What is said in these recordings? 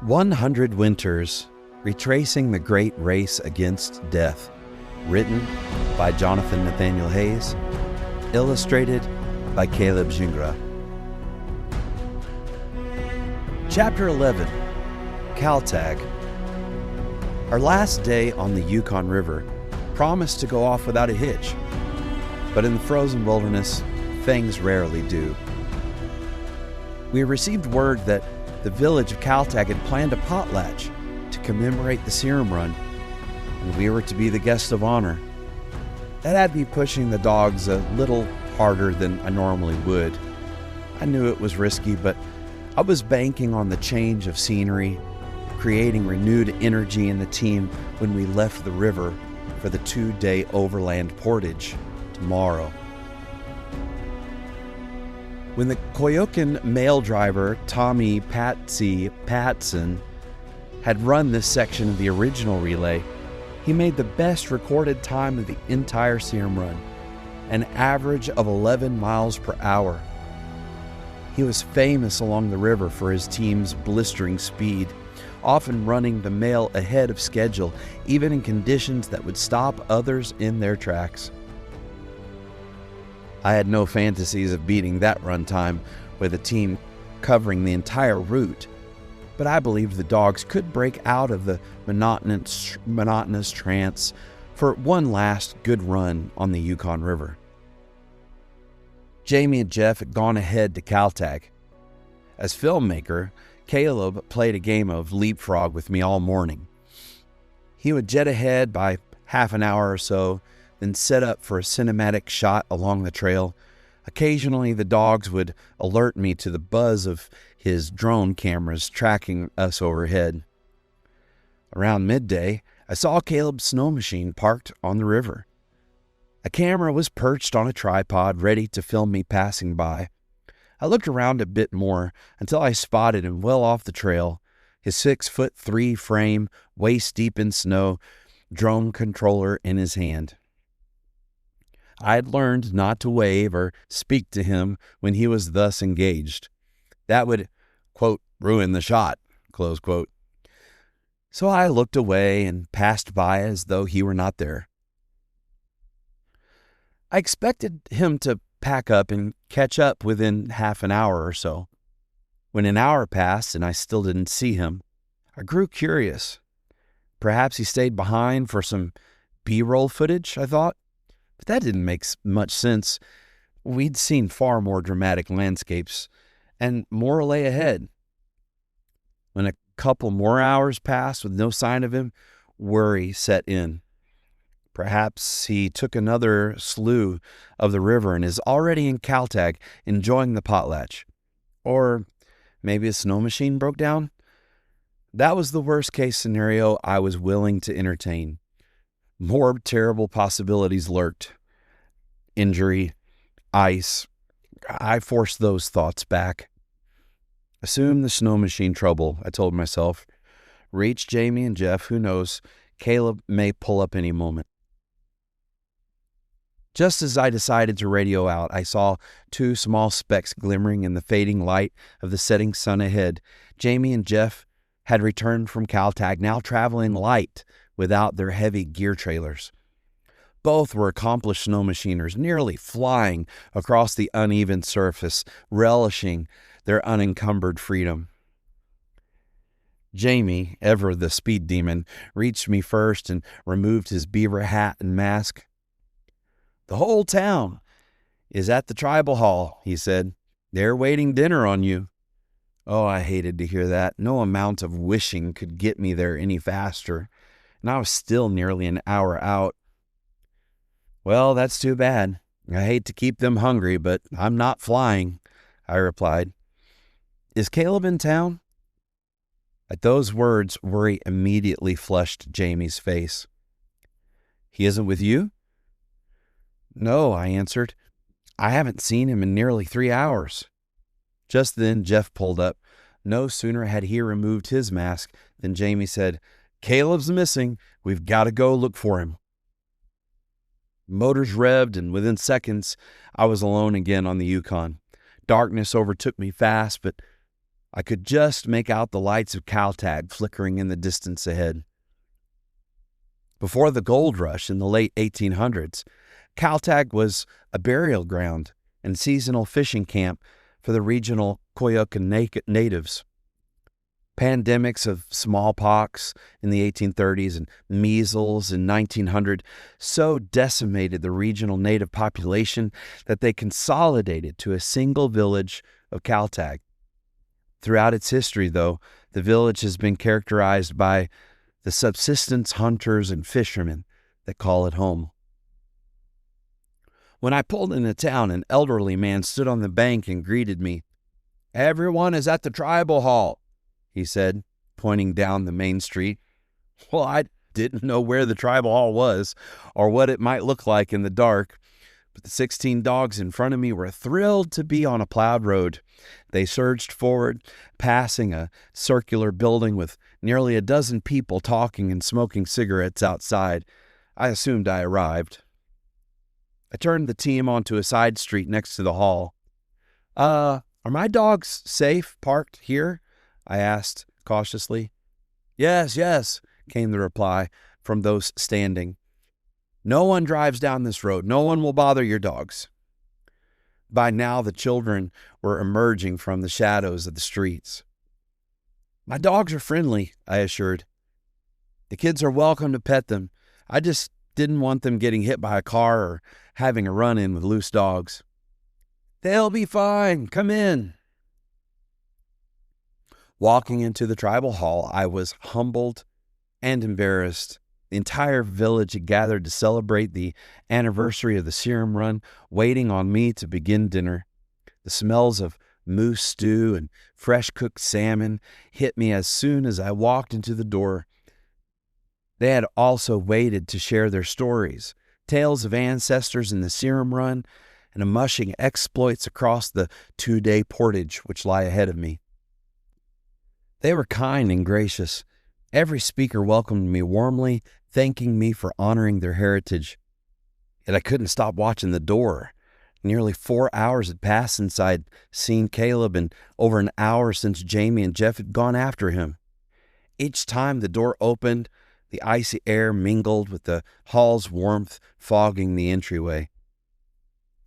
100 Winters, Retracing the Great Race Against Death. Written by Jonathan Nathaniel Hayes. Illustrated by Caleb Gingras. Chapter 11. Kaltag. Our last day on the Yukon River promised to go off without a hitch, but in the frozen wilderness, things rarely do. We received word that the village of Kaltag had planned a potlatch to commemorate the serum run, and we were to be the guest of honor. That had me pushing the dogs a little harder than I normally would. I knew it was risky, but I was banking on the change of scenery, creating renewed energy in the team when we left the river for the 2-day overland portage tomorrow. When the Koyukon mail driver, Tommy Patsy Patson, had run this section of the original relay, he made the best recorded time of the entire serum run, an average of 11 miles per hour. He was famous along the river for his team's blistering speed, often running the mail ahead of schedule, even in conditions that would stop others in their tracks. I had no fantasies of beating that run time with a team covering the entire route, but I believed the dogs could break out of the monotonous trance for one last good run on the Yukon River. Jamie and Jeff had gone ahead to Kaltag. As filmmaker, Caleb played a game of leapfrog with me all morning. He would jet ahead by half an hour or so, then set up for a cinematic shot along the trail. Occasionally, the dogs would alert me to the buzz of his drone cameras tracking us overhead. Around midday, I saw Caleb's snow machine parked on the river. A camera was perched on a tripod, ready to film me passing by. I looked around a bit more until I spotted him well off the trail, his 6'3" frame, waist-deep in snow, drone controller in his hand. I had learned not to wave or speak to him when he was thus engaged. That would, quote, ruin the shot, close quote. So I looked away and passed by as though he were not there. I expected him to pack up and catch up within half an hour or so. When an hour passed and I still didn't see him, I grew curious. Perhaps he stayed behind for some B-roll footage, I thought. But that didn't make much sense. We'd seen far more dramatic landscapes, and more lay ahead. When a couple more hours passed with no sign of him, worry set in. Perhaps he took another slough of the river and is already in Kaltag enjoying the potlatch. Or maybe a snow machine broke down. That was the worst-case scenario I was willing to entertain. More terrible possibilities lurked. Injury, ice. I forced those thoughts back. Assume the snow machine trouble, I told myself. Reach Jamie and Jeff, who knows, Caleb may pull up any moment. Just as I decided to radio out, I saw 2 small specks glimmering in the fading light of the setting sun ahead. Jamie and Jeff had returned from Kaltag, now traveling light without their heavy gear trailers. Both were accomplished snow machiners, nearly flying across the uneven surface, relishing their unencumbered freedom. Jamie, ever the speed demon, reached me first and removed his beaver hat and mask. "The whole town is at the tribal hall," he said. "They're waiting dinner on you." Oh, I hated to hear that. No amount of wishing could get me there any faster, and I was still nearly an hour out. "Well, that's too bad. I hate to keep them hungry, but I'm not flying," I replied. "Is Caleb in town?" At those words, worry immediately flushed Jamie's face. "He isn't with you?" "No," I answered. "I haven't seen him in nearly 3 hours. Just then, Jeff pulled up. No sooner had he removed his mask than Jamie said, "Caleb's missing. We've got to go look for him." Motors revved, and within seconds, I was alone again on the Yukon. Darkness overtook me fast, but I could just make out the lights of Kaltag flickering in the distance ahead. Before the gold rush in the late 1800s, Kaltag was a burial ground and seasonal fishing camp for the regional Koyukon natives. Pandemics of smallpox in the 1830s and measles in 1900 so decimated the regional native population that they consolidated to a single village of Kaltag. Throughout its history, though, the village has been characterized by the subsistence hunters and fishermen that call it home. When I pulled into town, an elderly man stood on the bank and greeted me. "Everyone is at the tribal hall," he said, pointing down the main street. Well, I didn't know where the tribal hall was or what it might look like in the dark, but the 16 dogs in front of me were thrilled to be on a plowed road. They surged forward, passing a circular building with nearly a dozen people talking and smoking cigarettes outside. I assumed I arrived. I turned the team onto a side street next to the hall. Are my dogs safe parked here?" I asked cautiously. Yes, came the reply from those standing. "No one drives down this road. No one will bother your dogs." By now, the children were emerging from the shadows of the streets. "My dogs are friendly," I assured. "The kids are welcome to pet them. I just didn't want them getting hit by a car or having a run-in with loose dogs." "They'll be fine. Come in." Walking into the tribal hall, I was humbled and embarrassed. The entire village had gathered to celebrate the anniversary of the Serum Run, waiting on me to begin dinner. The smells of moose stew and fresh-cooked salmon hit me as soon as I walked into the door. They had also waited to share their stories, tales of ancestors in the Serum Run, and amushing exploits across the 2-day portage which lie ahead of me. They were kind and gracious. Every speaker welcomed me warmly, thanking me for honoring their heritage. Yet I couldn't stop watching the door. Nearly 4 hours had passed since I'd seen Caleb, and over an hour since Jamie and Jeff had gone after him. Each time the door opened, the icy air mingled with the hall's warmth, fogging the entryway.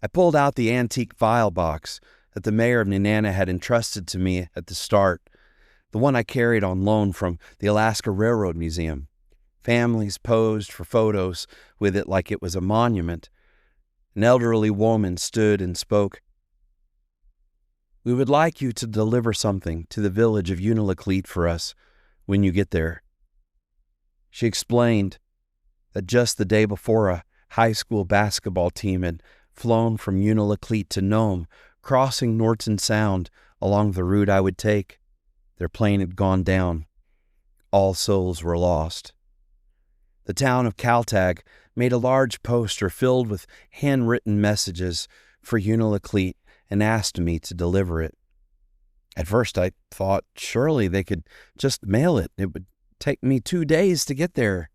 I pulled out the antique file box that the mayor of Nenana had entrusted to me at the start, the one I carried on loan from the Alaska Railroad Museum. Families posed for photos with it like it was a monument. An elderly woman stood and spoke. "We would like you to deliver something to the village of Unalakleet for us when you get there." She explained that just the day before, a high school basketball team had flown from Unalakleet to Nome, crossing Norton Sound along the route I would take. Their plane had gone down. All souls were lost. The town of Kaltag made a large poster filled with handwritten messages for Unalakleet and asked me to deliver it. At first I thought surely they could just mail it. It would take me 2 days to get there.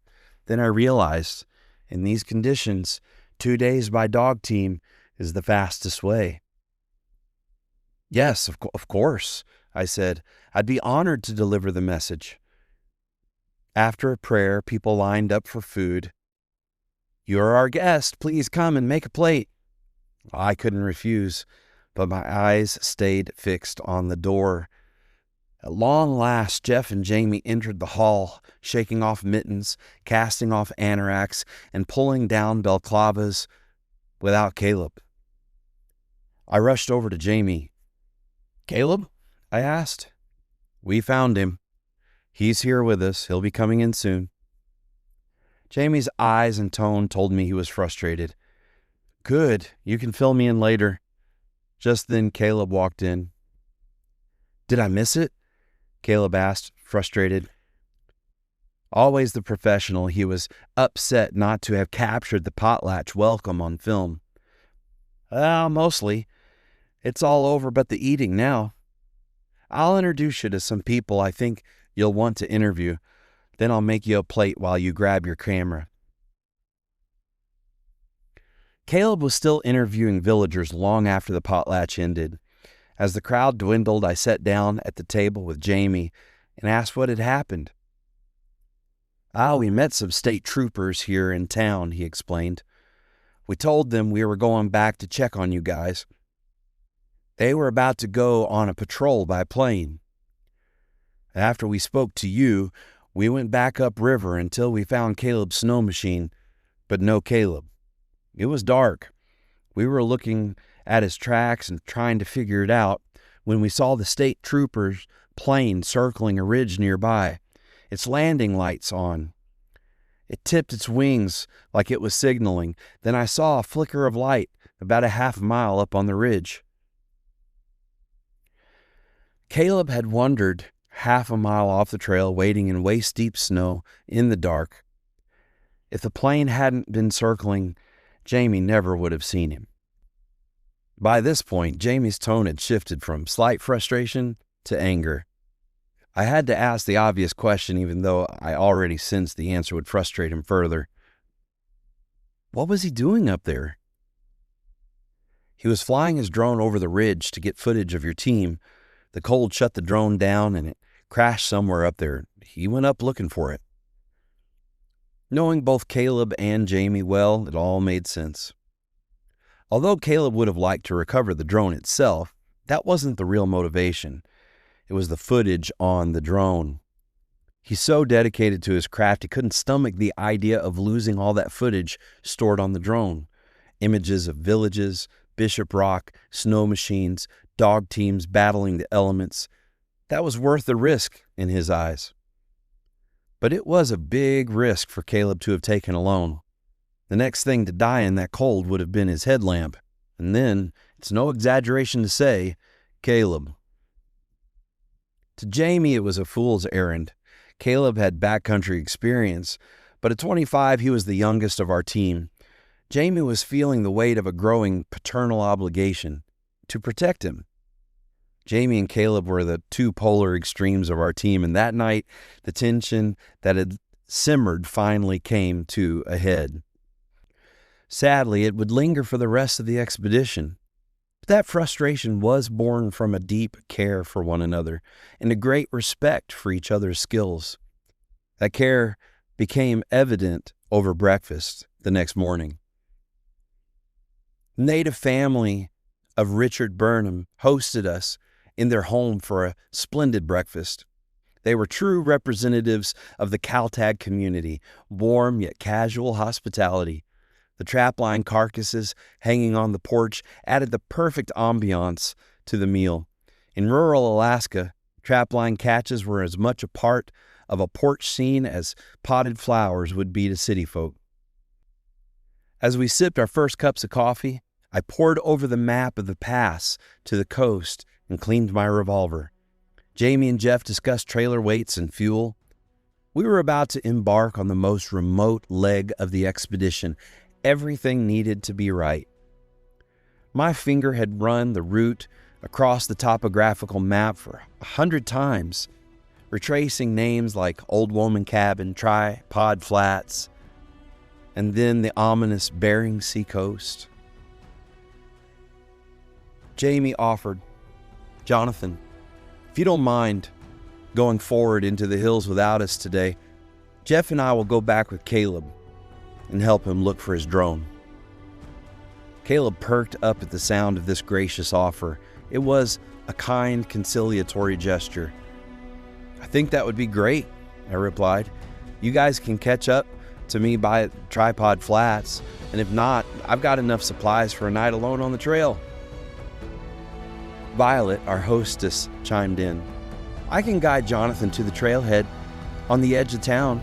Then I realized, in these conditions, 2 days by dog team is the fastest way. "Yes, of course," I said. "I'd be honored to deliver the message." After a prayer, people lined up for food. "You're our guest. Please come and make a plate." I couldn't refuse, but my eyes stayed fixed on the door. At long last, Jeff and Jamie entered the hall, shaking off mittens, casting off anoraks, and pulling down balaclavas without Caleb. I rushed over to Jamie. "Caleb?" I asked. "We found him. He's here with us. He'll be coming in soon." Jamie's eyes and tone told me he was frustrated. "Good. You can fill me in later." Just then, Caleb walked in. "Did I miss it?" Caleb asked, frustrated. Always the professional, he was upset not to have captured the potlatch welcome on film. "Well, mostly. It's all over but the eating now. I'll introduce you to some people I think you'll want to interview. Then I'll make you a plate while you grab your camera." Caleb was still interviewing villagers long after the potlatch ended. As the crowd dwindled, I sat down at the table with Jamie and asked what had happened. We met some state troopers here in town, he explained. We told them we were going back to check on you guys. They were about to go on a patrol by plane. After we spoke to you, we went back upriver until we found Caleb's snow machine, but no Caleb. It was dark. We were looking at his tracks and trying to figure it out when we saw the state troopers' plane circling a ridge nearby, its landing lights on. It tipped its wings like it was signaling. Then I saw a flicker of light about a half mile up on the ridge. Caleb had wandered half a mile off the trail, waiting in waist-deep snow in the dark. If the plane hadn't been circling, Jamie never would have seen him. By this point, Jamie's tone had shifted from slight frustration to anger. I had to ask the obvious question, even though I already sensed the answer would frustrate him further. What was he doing up there? He was flying his drone over the ridge to get footage of your team. The cold shut the drone down and it crashed somewhere up there. He went up looking for it. Knowing both Caleb and Jamie well, it all made sense. Although Caleb would have liked to recover the drone itself, that wasn't the real motivation. It was the footage on the drone. He's so dedicated to his craft, he couldn't stomach the idea of losing all that footage stored on the drone. Images of villages, Bishop Rock, snow machines, dog teams battling the elements. That was worth the risk in his eyes. But it was a big risk for Caleb to have taken alone. The next thing to die in that cold would have been his headlamp. And then, it's no exaggeration to say, Caleb. To Jamie, it was a fool's errand. Caleb had backcountry experience, but at 25, he was the youngest of our team. Jamie was feeling the weight of a growing paternal obligation to protect him. Jamie and Caleb were the two polar extremes of our team, and that night, the tension that had simmered finally came to a head. Sadly, it would linger for the rest of the expedition. But that frustration was born from a deep care for one another and a great respect for each other's skills. That care became evident over breakfast the next morning. The native family of Richard Burnham hosted us in their home for a splendid breakfast. They were true representatives of the Kaltag community, warm yet casual hospitality. The trapline carcasses hanging on the porch added the perfect ambiance to the meal. In rural Alaska, trapline catches were as much a part of a porch scene as potted flowers would be to city folk. As we sipped our first cups of coffee, I pored over the map of the pass to the coast and cleaned my revolver. Jamie and Jeff discussed trailer weights and fuel. We were about to embark on the most remote leg of the expedition. Everything needed to be right. My finger had run the route across the topographical map for 100 times, retracing names like Old Woman Cabin, Tripod Flats, and then the ominous Bering Sea coast. Jamie offered, "Jonathan, if you don't mind going forward into the hills without us today, Jeff and I will go back with Caleb and help him look for his drone." Caleb perked up at the sound of this gracious offer. It was a kind, conciliatory gesture. "I think that would be great," I replied. "You guys can catch up to me by Tripod Flats, and if not, I've got enough supplies for a night alone on the trail." Violet, our hostess, chimed in. "I can guide Jonathan to the trailhead on the edge of town."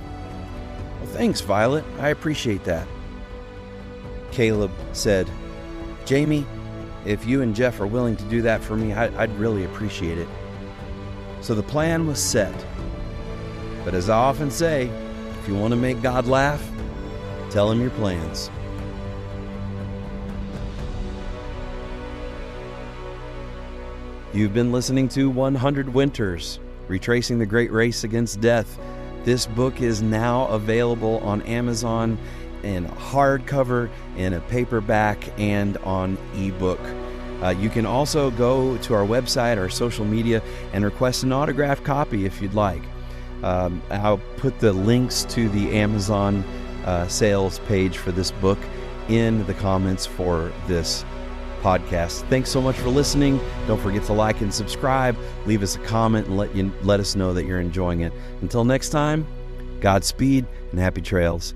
"Well, thanks, Violet. I appreciate that." Caleb said, "Jamie, if you and Jeff are willing to do that for me, I'd really appreciate it." So the plan was set. But as I often say, if you want to make God laugh, tell him your plans. You've been listening to 100 Winters, Retracing the Great Race Against Death. This book is now available on Amazon in hardcover, in a paperback, and on ebook. You can also go to our website, our social media, and request an autographed copy if you'd like. I'll put the links to the Amazon sales page for this book in the comments for this podcast. Thanks so much for listening. Don't forget to like and subscribe. Leave us a comment and let us know that you're enjoying it. Until next time, Godspeed and happy trails.